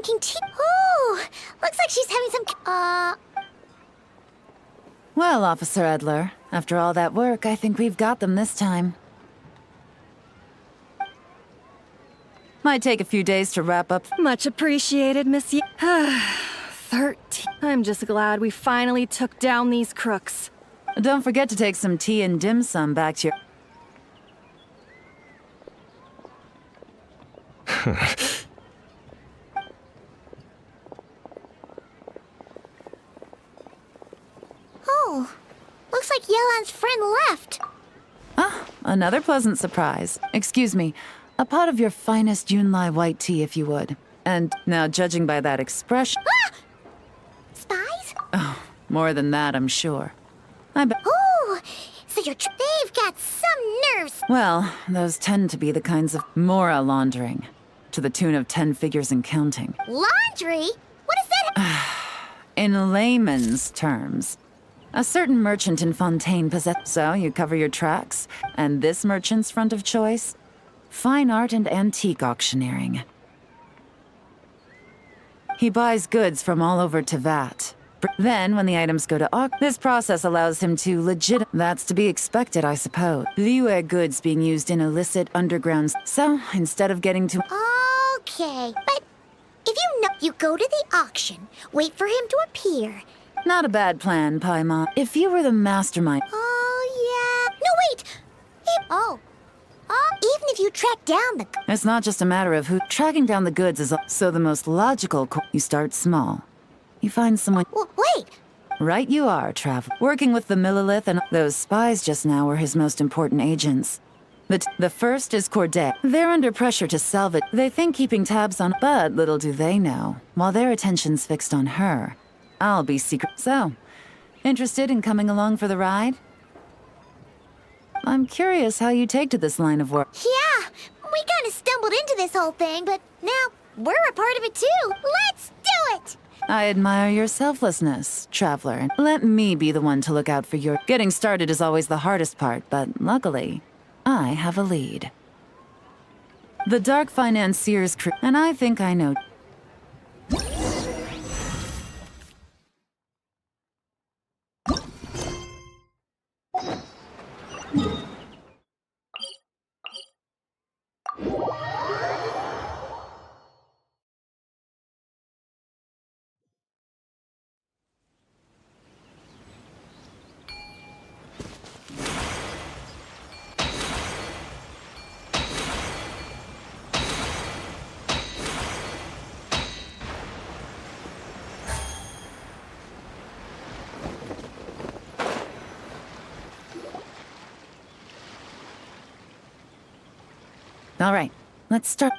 drinking tea. Oh, looks like she's having some. Well, Officer Edler, after all that work, I think we've got them this time. Might take a few days to wrap up. Much appreciated, Monsieur. 13. I'm just glad we finally took down these crooks. Don't forget to take some tea and dim sum back to your... Oh, looks like Yelan's friend left. Ah, another pleasant surprise. Excuse me, a pot of your finest Yunlai white tea, if you would. And now, judging by that expression... Ah! Spies? Oh, more than that, I'm sure. I bet... Oh, so they've got some nerves. Well, those tend to be the kinds of mora laundering, to the tune of 10 figures and counting. Laundry? What is that? In layman's terms, a certain merchant in Fontaine possesses... So, you cover your tracks, and this merchant's front of choice? Fine art and antique auctioneering. He buys goods from all over Tevat. Then, when the items go to auction, this process allows him to That's to be expected, I suppose. Liyue goods being used in illicit underground... So, instead of getting to... Okay, but if you go to the auction, wait for him to appear. Not a bad plan, Paimon. If you were the mastermind... Oh, yeah. No, wait! Even if you track down the... It's not just a matter of who... Tracking down the goods is also the most logical... You start small. You find someone... Wait! Right you are, Traveler. Working with the Millilith and... Those spies just now were his most important agents. The first is Corday. They're under pressure to salvage. They think keeping tabs on... But little do they know, while their attention's fixed on her, I'll be secret... So, interested in coming along for the ride? I'm curious how you take to this line of work. Yeah, we kind of stumbled into this whole thing, but now we're a part of it too. Let's do it! I admire your selflessness, Traveler. Let me be the one to look out for your... Getting started is always the hardest part, but luckily, I have a lead. The Dark Financier's crew, and I think I know... All right, let's start.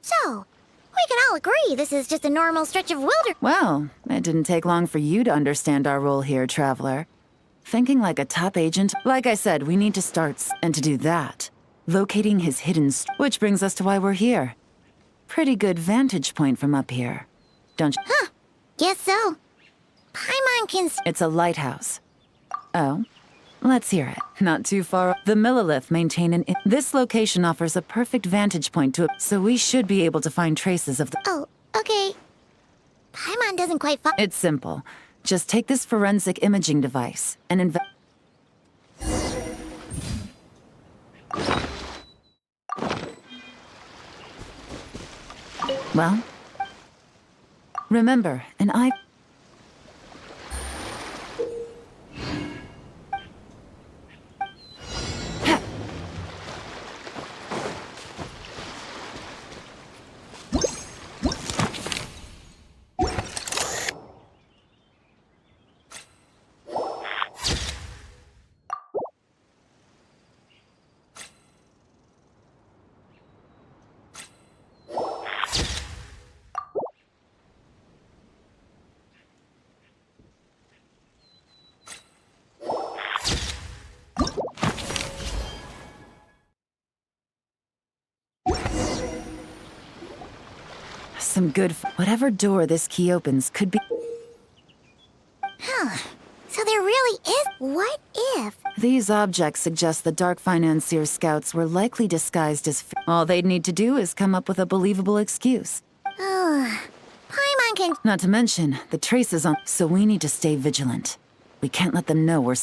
So, we can all agree this is just a normal stretch of wilderness. Well, it didn't take long for you to understand our role here, Traveler. Thinking like a top agent, like I said, we need to start, and to do that, locating his hidden which brings us to why we're here. Pretty good vantage point from up here, don't you? Huh, guess so. Paimon can... It's a lighthouse. Oh? Let's hear it. Not too far. The Millilith maintain an... This location offers a perfect vantage point to it, so we should be able to find traces of the... Oh, okay. Paimon doesn't quite follow... It's simple. Just take this forensic imaging device and Well, remember, an eye... Some good... Whatever door this key opens could be... So there really is. What if? These objects suggest the Dark Financier scouts were likely disguised as. All they'd need to do is come up with a believable excuse. Paimon can. Not to mention, the traces on. So we need to stay vigilant. We can't let them know we're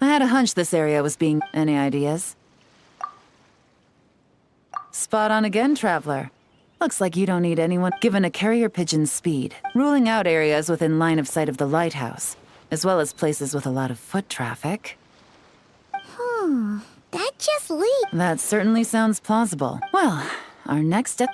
I had a hunch this area was being. Any ideas? Spot on again, Traveler. Looks like you don't need anyone given a carrier pigeon's speed, ruling out areas within line of sight of the lighthouse, as well as places with a lot of foot traffic. That just leads. That certainly sounds plausible. Well, our next step.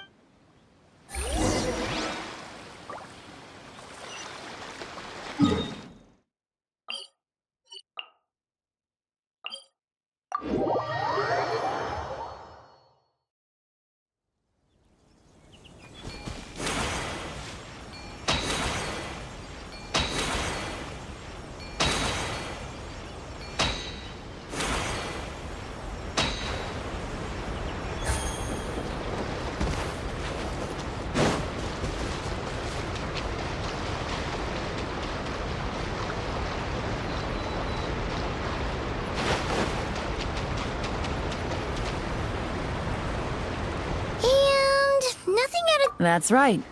Nothing out of. That's right.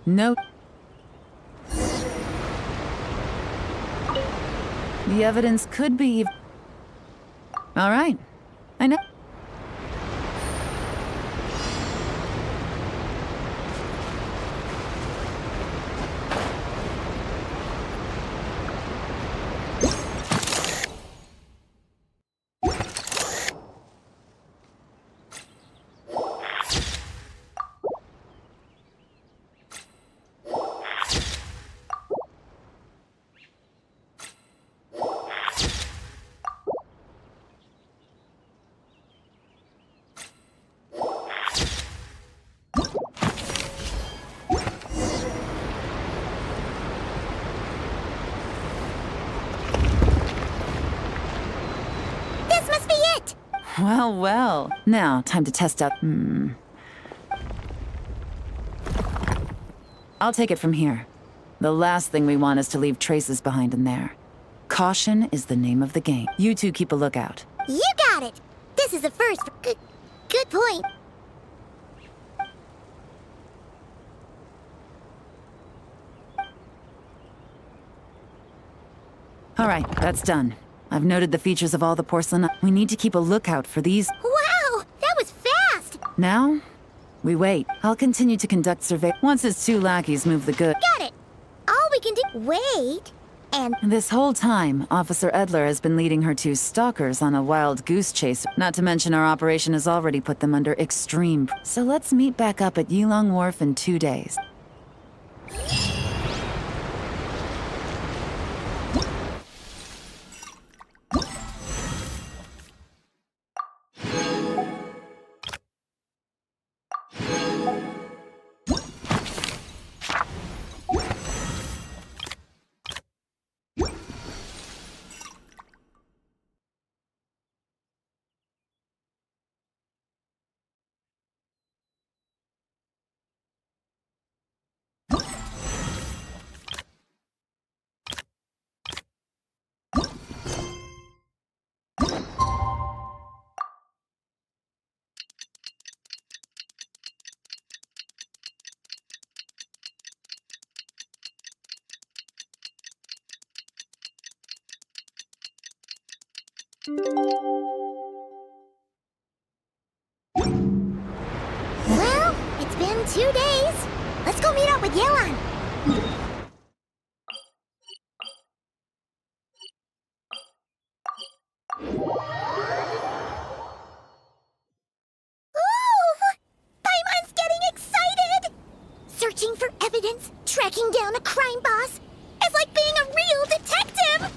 No. The evidence could be. All right. I know. Well, well. Now, time to test out. I'll take it from here. The last thing we want is to leave traces behind in there. Caution is the name of the game. You two keep a lookout. You got it. This is a first. Good point. All right, that's done. I've noted the features of all the porcelain. We need to keep a lookout for these. Wow, that was fast. Now, we wait. I'll continue to conduct survey. Once his two lackeys move the goods. Got it. All we can do. Wait. And this whole time, Officer Edler has been leading her two stalkers on a wild goose chase. Not to mention our operation has already put them under extreme. So let's meet back up at Yilong Wharf in 2 days. well, it's been 2 days. Let's go meet up with Yelan. Paimon's getting excited! Searching for evidence, tracking down a crime boss. It's like being a real detective!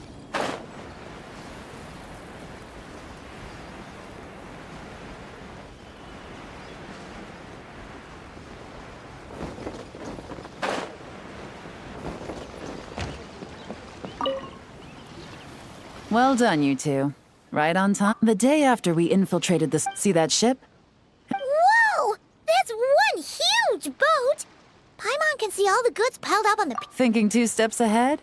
Well done, you two. Right on time. The day after we infiltrated this. See that ship? Whoa! That's one huge boat! Paimon can see all all the goods piled up on the... Thinking 2 steps ahead?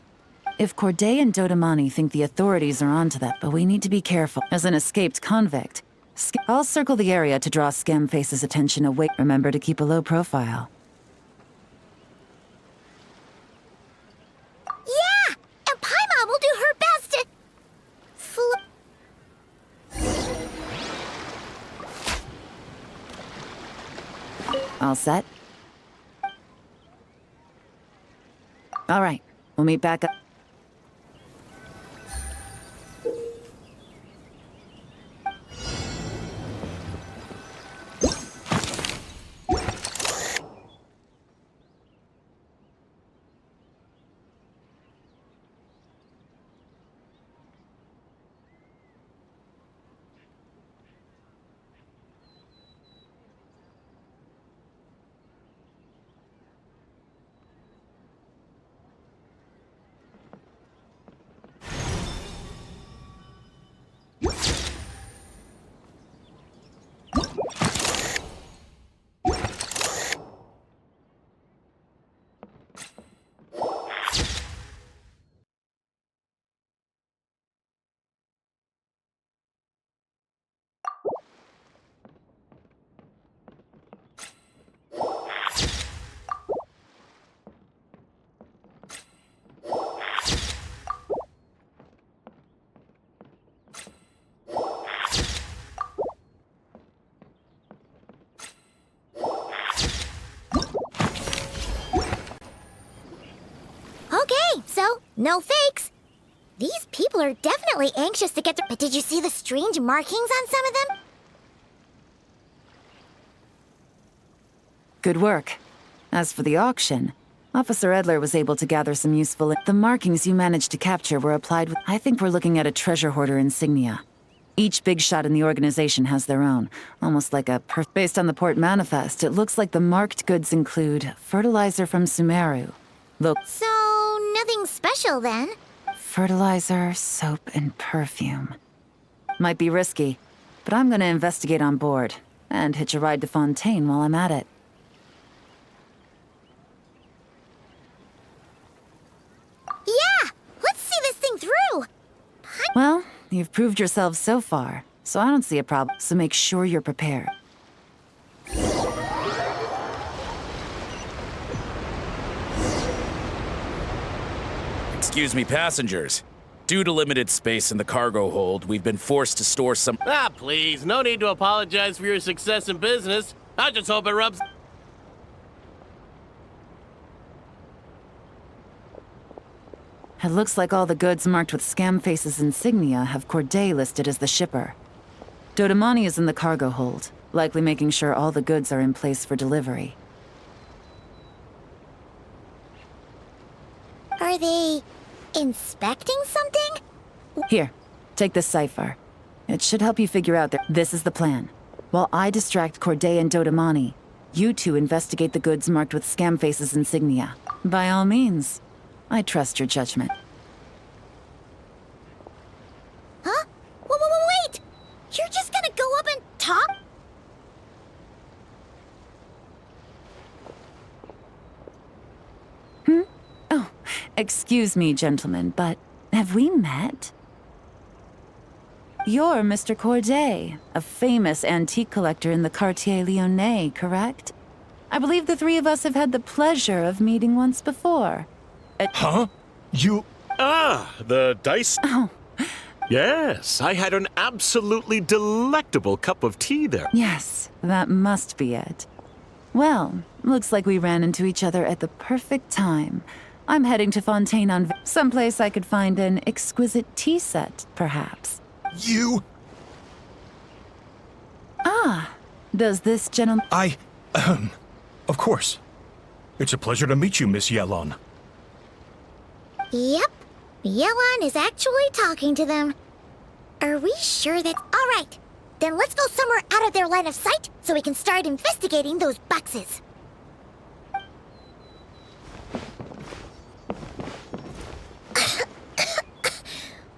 If Corday and Dodamani think the authorities are onto that, but we need to be careful. As an escaped convict, I'll circle the area to draw Scamface's attention away. Remember to keep a low profile. Yeah! And Paimon will do her best to... All set? All right, we'll meet back up. Okay, so, no fakes. These people are definitely anxious to get to... But did you see the strange markings on some of them? Good work. As for the auction, Officer Edler was able to gather some useful... The markings you managed to capture were applied with... I think we're looking at a treasure hoarder insignia. Each big shot in the organization has their own, almost like a Based on the port manifest, it looks like the marked goods include fertilizer from Sumeru. Look, So, nothing special then. fertilizer, soap, and perfume. Might be risky, but I'm gonna investigate on board, and hitch a ride to Fontaine while I'm at it. Yeah! Let's see this thing through! Well, you've proved yourselves so far, so I don't see a problem, so make sure you're prepared. Excuse me, passengers. Due to limited space in the cargo hold, we've been forced to store some... Ah, please, no need to apologize for your success in business. I just hope it rubs... It looks like all the goods marked with Scamface's insignia have Corday listed as the shipper. Dodamani is in the cargo hold, likely making sure all the goods are in place for delivery. Are they... inspecting something? Here, take this cipher. It should help you figure out that this is the plan. While I distract Corday and Dodamani, you two investigate the goods marked with Scamface's insignia. By all means, I trust your judgment. Huh? Wait! You're just gonna go up and talk? Oh, excuse me, gentlemen, but have we met? You're Mr. Corday, a famous antique collector in the Quartier Lyonnais, correct? I believe the three of us have had the pleasure of meeting once before. Huh? You... Ah, the dice. Oh, Yes, I had an absolutely delectable cup of tea there. yes, that must be it. Well, looks like we ran into each other at the perfect time. I'm heading to Fontaine on someplace I could find an exquisite tea set, perhaps. You... Ah, does this gentleman... Of course. It's a pleasure to meet you, Miss Yellon. Yep. Yelon is actually talking to them. Are we sure that... Alright, then let's go somewhere out of their line of sight so we can start investigating those boxes.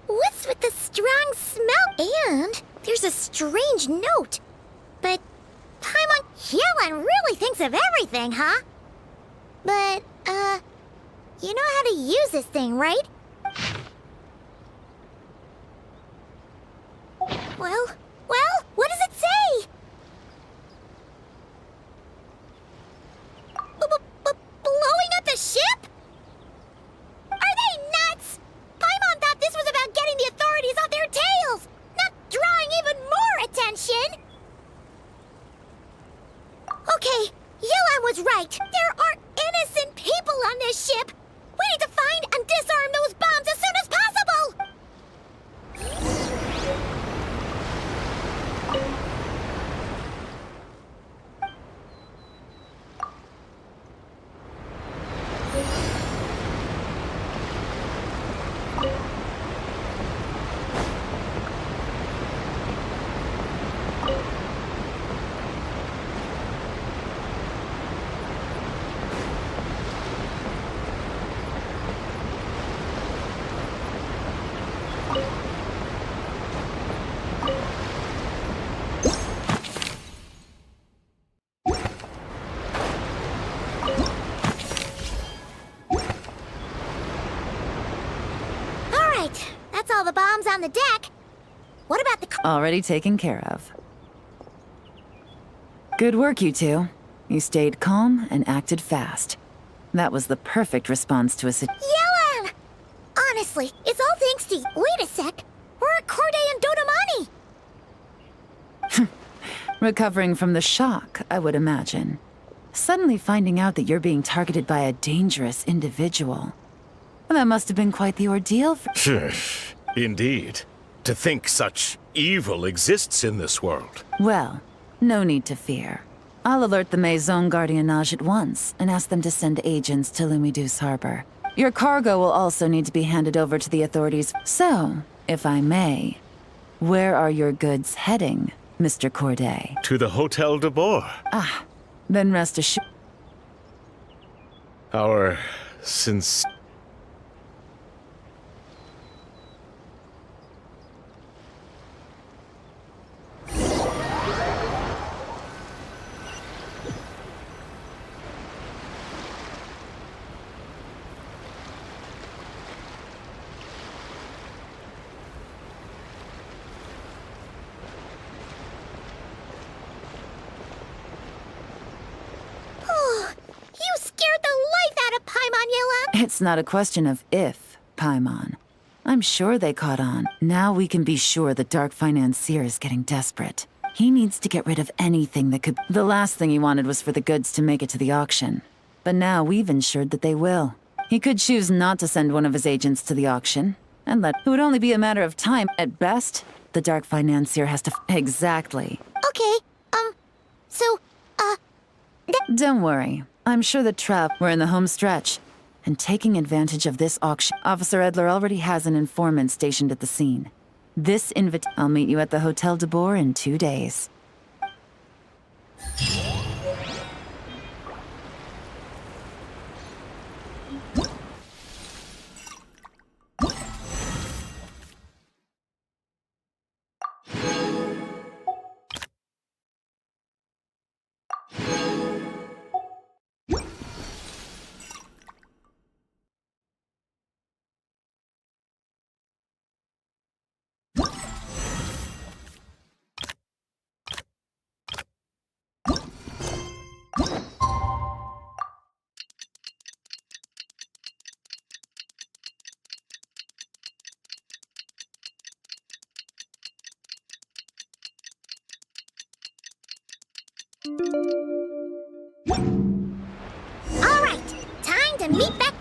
What's with the strong smell? And there's a strange note. But Paimon Yelon really thinks of everything, huh? But, You know how to use this thing, right? Well, what does it say? Blowing up the ship? Are they nuts? Paimon thought this was about getting the authorities off their tails, not drawing even more attention. Okay, Yelan was right. There are innocent people on this ship. We need to find and disarm those bombs as soon as possible! That's all the bombs on the deck. What about the Already taken care of. Good work, you two. You stayed calm and acted fast. That was the perfect response to a Yelan! Honestly, it's all thanks to you. Wait a sec. We're at Corday and Dodomani. Recovering from the shock, I would imagine. Suddenly finding out that you're being targeted by a dangerous individual. That must have been quite the ordeal for— Indeed. To think such evil exists in this world. Well, no need to fear. I'll alert the Maison Gardiennage at once and ask them to send agents to Lumidus Harbor. Your cargo will also need to be handed over to the authorities. So, if I may, where are your goods heading, Mr. Corday? To the Hotel de Boer. Then rest assured. Our since... You scared the life out of Paimon, Yelan! It's not a question of if, Paimon. I'm sure they caught on. Now we can be sure the Dark Financier is getting desperate. He needs to get rid of anything that could— The last thing he wanted was for the goods to make it to the auction. But now we've ensured that they will. He could choose not to send one of his agents to the auction, and let— It would only be a matter of time. At best, the Dark Financier has to— Exactly. Okay, so, Don't worry. I'm sure the trap— We're in the home stretch. And taking advantage of this auction, Officer Edler already has an informant stationed at the scene. This I'll meet you at the Hotel de Boer in 2 days. alright! Time to meet back—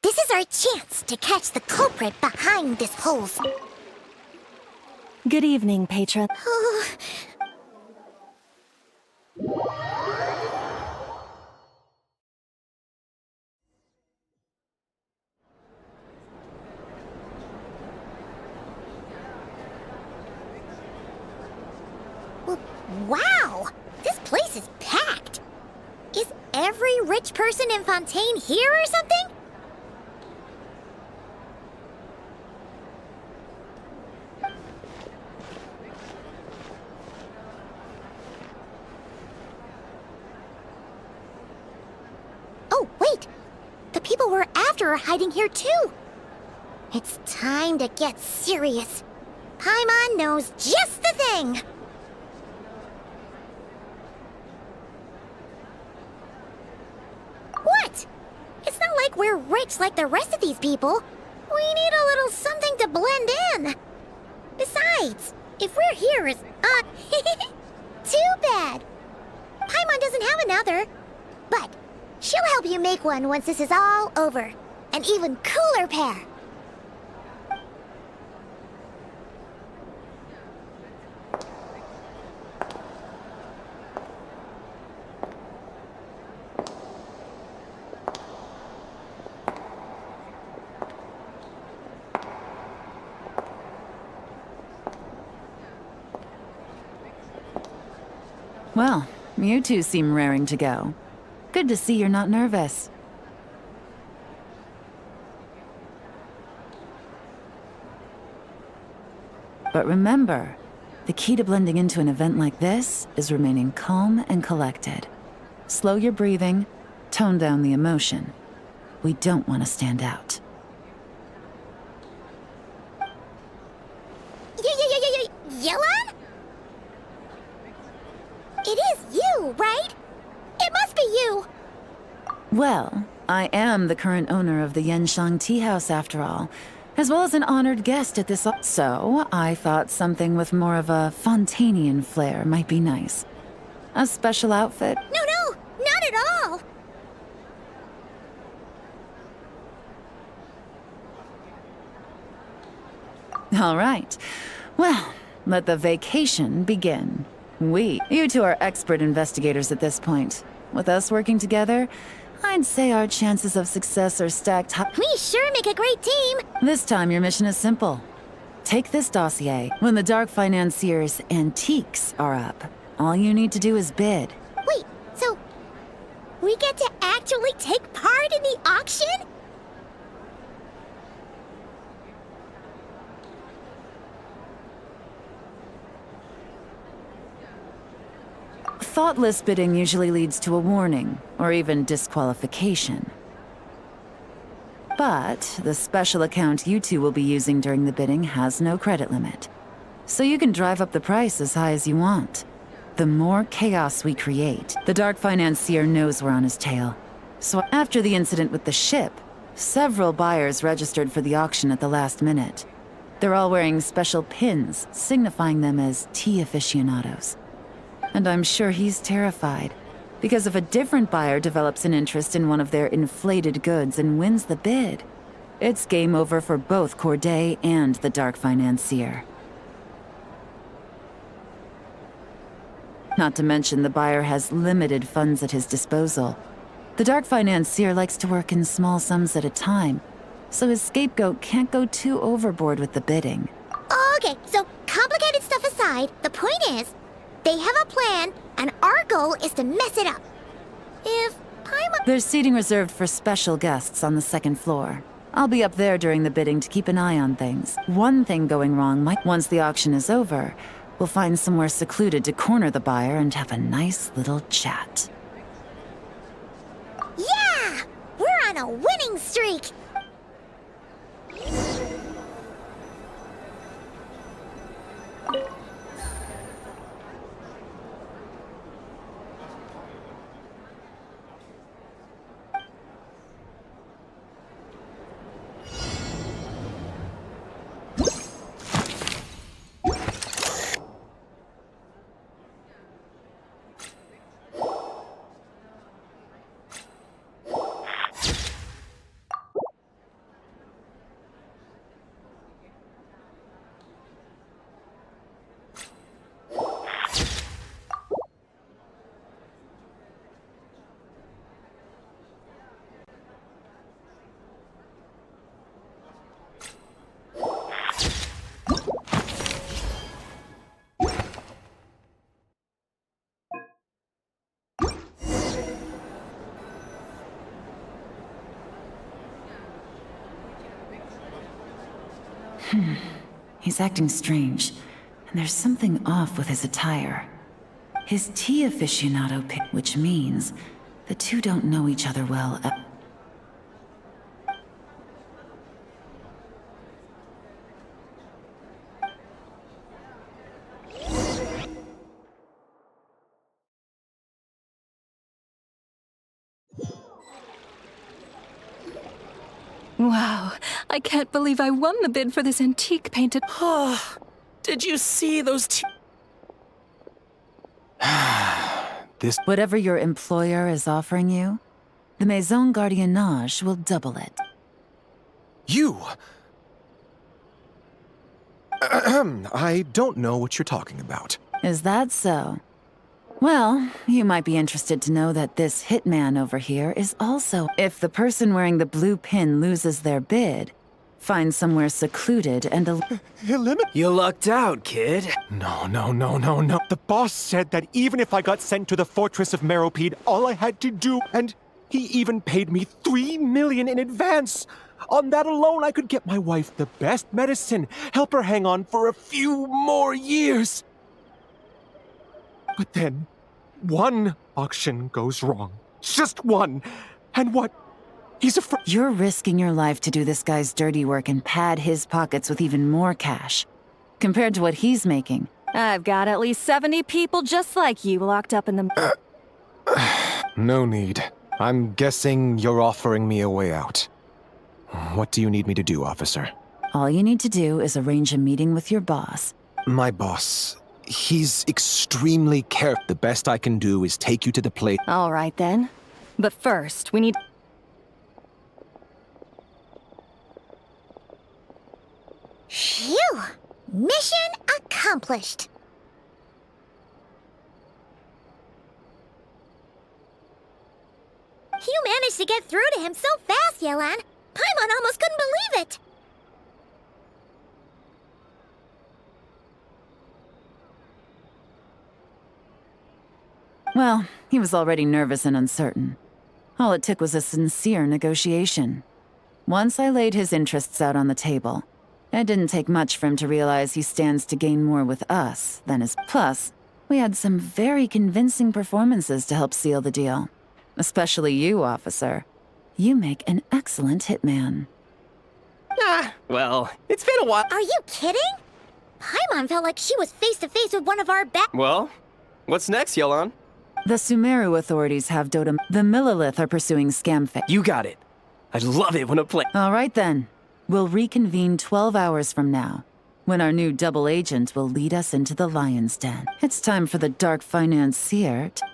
This is our chance to catch the culprit behind this whole— Good evening, patron. Wow! This place is packed! Is every rich person in Fontaine here or something? The people we're after are hiding here too. It's time to get serious. Paimon knows just the thing. What? It's not like we're rich like the rest of these people. We need a little something to blend in. Besides, if we're here is too bad. Paimon doesn't have another. But she'll help you make one once this is all over. An even cooler pair. Well, you two seem raring to go. Good to see you're not nervous. But remember, the key to blending into an event like this is remaining calm and collected. Slow your breathing, tone down the emotion. We don't want to stand out. Yelan? It is you, right? It must be you! Well, I am the current owner of the Genshin Tea House after all, as well as an honored guest at this. So, I thought something with more of a Fontanian flair might be nice. A special outfit? No, not at all! All right. Well, let the vacation begin. You two are expert investigators at this point. With us working together, I'd say our chances of success are stacked high. We sure make a great team! This time your mission is simple. Take this dossier. When the Dark Financier's antiques are up, all you need to do is bid. Wait, so we get to actually take part in the auction? Thoughtless bidding usually leads to a warning, or even disqualification. But the special account you two will be using during the bidding has no credit limit. So you can drive up the price as high as you want. The more chaos we create, the Dark Financier knows we're on his tail. So after the incident with the ship, several buyers registered for the auction at the last minute. They're all wearing special pins, signifying them as tea aficionados. And I'm sure he's terrified, because if a different buyer develops an interest in one of their inflated goods and wins the bid, it's game over for both Corday and the Dark Financier. Not to mention the buyer has limited funds at his disposal. The Dark Financier likes to work in small sums at a time, so his scapegoat can't go too overboard with the bidding. Okay, so complicated stuff aside, the point is, they have a plan, and our goal is to mess it up. If Paimon... There's seating reserved for special guests on the second floor. I'll be up there during the bidding to keep an eye on things. One thing going wrong might... Once the auction is over, we'll find somewhere secluded to corner the buyer and have a nice little chat. Yeah! We're on a winning streak! He's acting strange, and there's something off with his attire. His tea aficionado pick, which means the two don't know each other well. Wow, I can't believe I won the bid for this antique painted. Did you see those Whatever your employer is offering you, the Maison Gardiennage will double it. You! I don't know what you're talking about. Is that so? Well, you might be interested to know that this hitman over here is also... If the person wearing the blue pin loses their bid, find somewhere secluded and... You lucked out, kid. No. The boss said that even if I got sent to the Fortress of Meropide, all I had to do... And he even paid me 3 million in advance! On that alone, I could get my wife the best medicine, help her hang on for a few more years. But then, one auction goes wrong. Just one. And what? He's afraid. You're risking your life to do this guy's dirty work and pad his pockets with even more cash. Compared to what he's making. I've got at least 70 people just like you locked up in the... No need. I'm guessing you're offering me a way out. What do you need me to do, officer? All you need to do is arrange a meeting with your boss. My boss. He's extremely careful. The best I can do is take you to the place. All right, then. But first, we need... Phew! Mission accomplished. You managed to get through to him so fast, Yelan. Paimon almost couldn't believe it. Well, he was already nervous and uncertain. All it took was a sincere negotiation. Once I laid his interests out on the table, it didn't take much for him to realize he stands to gain more with us than his... Plus, we had some very convincing performances to help seal the deal. Especially you, officer. You make an excellent hitman. Well, it's been a while. Are you kidding? Paimon felt like she was face to face with one of our Well, what's next, Yelan? The Sumeru authorities have Dota... The Millilith are pursuing Scamfit. You got it. I love it when a play... All right, then. We'll reconvene 12 hours from now, when our new double agent will lead us into the Lion's Den. It's time for the Dark Financier to...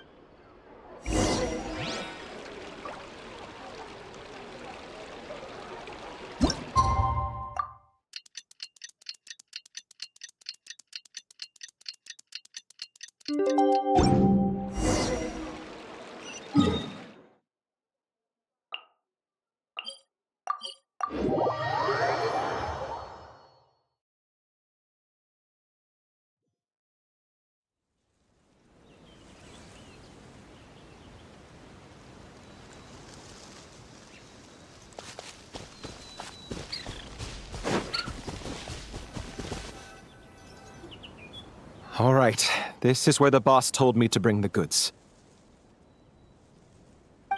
All right, this is where the boss told me to bring the goods.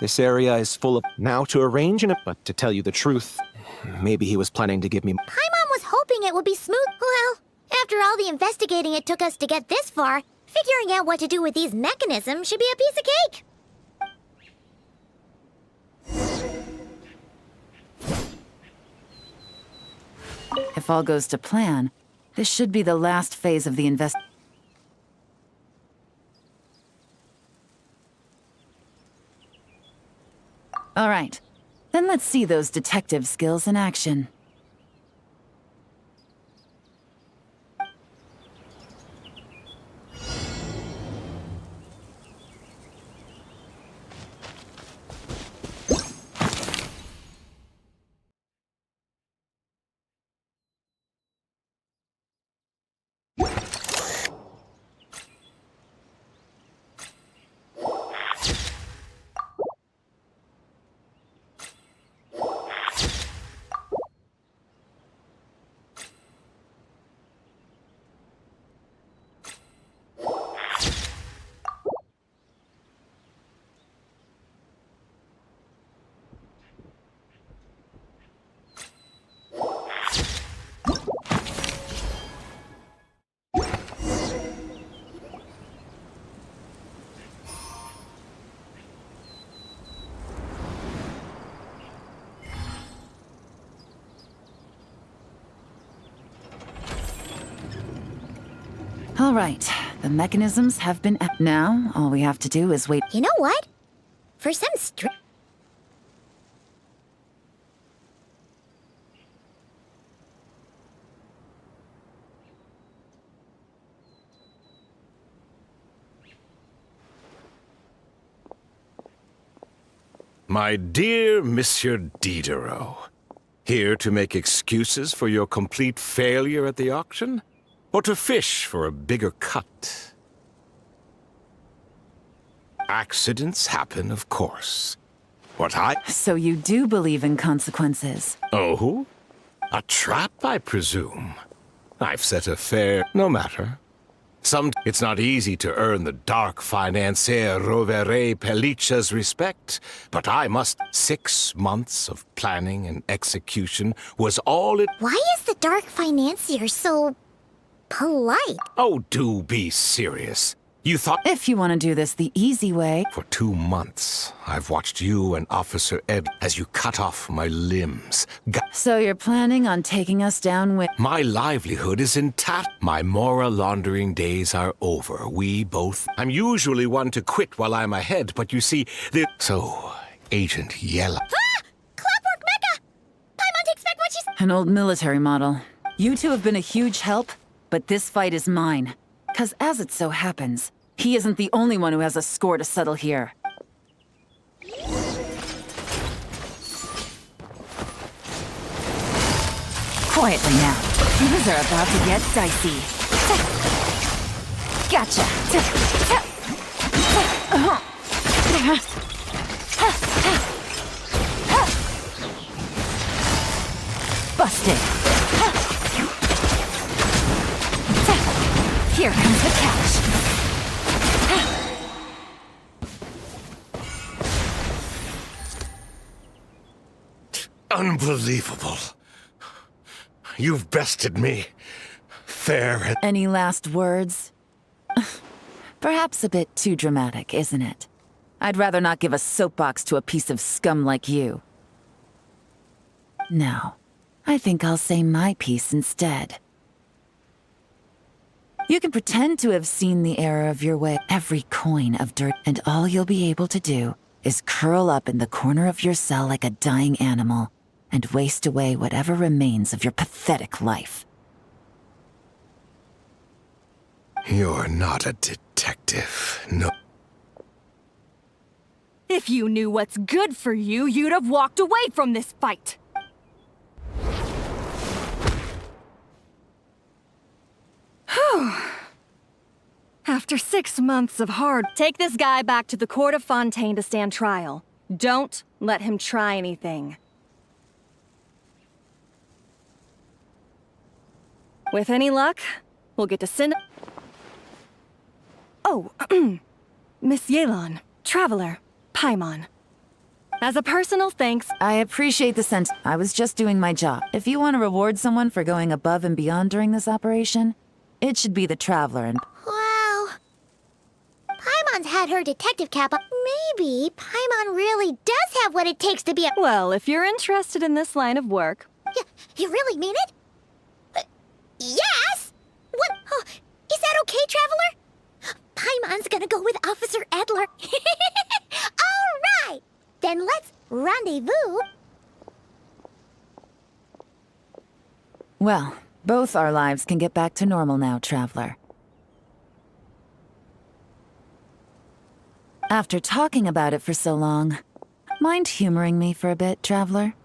This area is full of... Now to arrange an... But to tell you the truth, maybe he was planning to give me... Paimon was hoping it would be smooth. Well, after all the investigating it took us to get this far, figuring out what to do with these mechanisms should be a piece of cake. If all goes to plan, this should be the last phase of the All right. Then let's see those detective skills in action. All right, the mechanisms have been... Now, all we have to do is wait. You know what? For some My dear Monsieur Diderot, here to make excuses for your complete failure at the auction? Or to fish for a bigger cut? Accidents happen, of course. So you do believe in consequences? Oh? A trap, I presume. I've set a fair... No matter. It's not easy to earn the dark financier Rovere Pelliccia's respect, but I must... 6 months of planning and execution was all it... Why is the dark financier so... polite? Oh, do be serious. You thought... If you want to do this the easy way... For 2 months, I've watched you and Officer Ed as you cut off my limbs. So you're planning on taking us down with... My livelihood is intact. My moral laundering days are over. We both... I'm usually one to quit while I'm ahead, but you see, So, Agent Yella... Ah! Clockwork Mecha! Paimon to expect what she's... An old military model. You two have been a huge help, but this fight is mine. 'Cause as it so happens, he isn't the only one who has a score to settle here. Quietly now. Things are about to get dicey. Gotcha. Busted. Here comes the catch. Unbelievable. You've bested me. Fair and... Any last words? Perhaps a bit too dramatic, isn't it? I'd rather not give a soapbox to a piece of scum like you. No, I think I'll say my piece instead. You can pretend to have seen the error of your way, every coin of dirt, and all you'll be able to do is curl up in the corner of your cell like a dying animal and waste away whatever remains of your pathetic life. You're not a detective, no. If you knew what's good for you, you'd have walked away from this fight. Whew. After 6 months of hard... Take this guy back to the Court of Fontaine to stand trial. Don't let him try anything. With any luck, we'll get to send... Oh, Miss Yelan, Traveler, Paimon. As a personal thanks... I appreciate the sense. I was just doing my job. If you want to reward someone for going above and beyond during this operation, it should be the Traveler and... Wow. Paimon's had her detective cap on. Maybe Paimon really does have what it takes to be a... Well, if you're interested in this line of work... You really mean it? Yes! What? Oh, is that okay, Traveler? Paimon's gonna go with Officer Adler. All right! Then let's rendezvous. Well, both our lives can get back to normal now, Traveler. After talking about it for so long, mind humoring me for a bit, Traveler?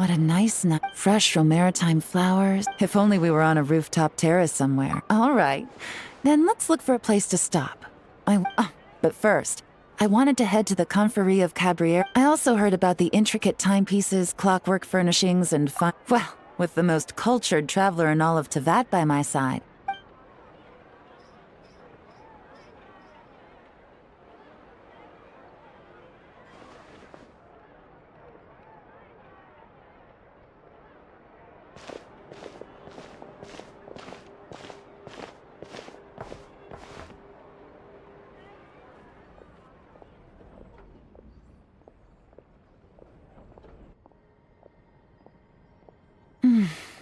What a nice night. Fresh from maritime flowers. If only we were on a rooftop terrace somewhere. All right. Then let's look for a place to stop. But first, I wanted to head to the Confrérie of Cabrières. I also heard about the intricate timepieces, clockwork furnishings, and fun. Well, with the most cultured traveler in all of Tevat by my side.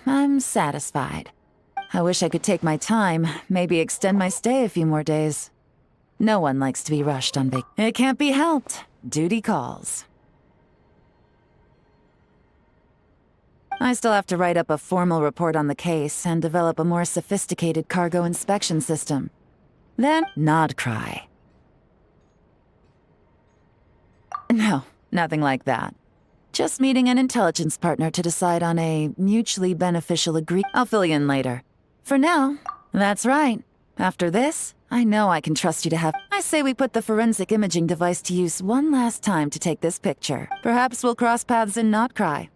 I'm satisfied. I wish I could take my time, maybe extend my stay a few more days. No one likes to be rushed on vacation. It can't be helped. Duty calls. I still have to write up a formal report on the case and develop a more sophisticated cargo inspection system. Then, nod cry. No, nothing like that. Just meeting an intelligence partner to decide on a mutually beneficial agreement. I'll fill you in later. For now, that's right. After this, I know I can trust you to have. I say we put the forensic imaging device to use one last time to take this picture. Perhaps we'll cross paths in Not Cry.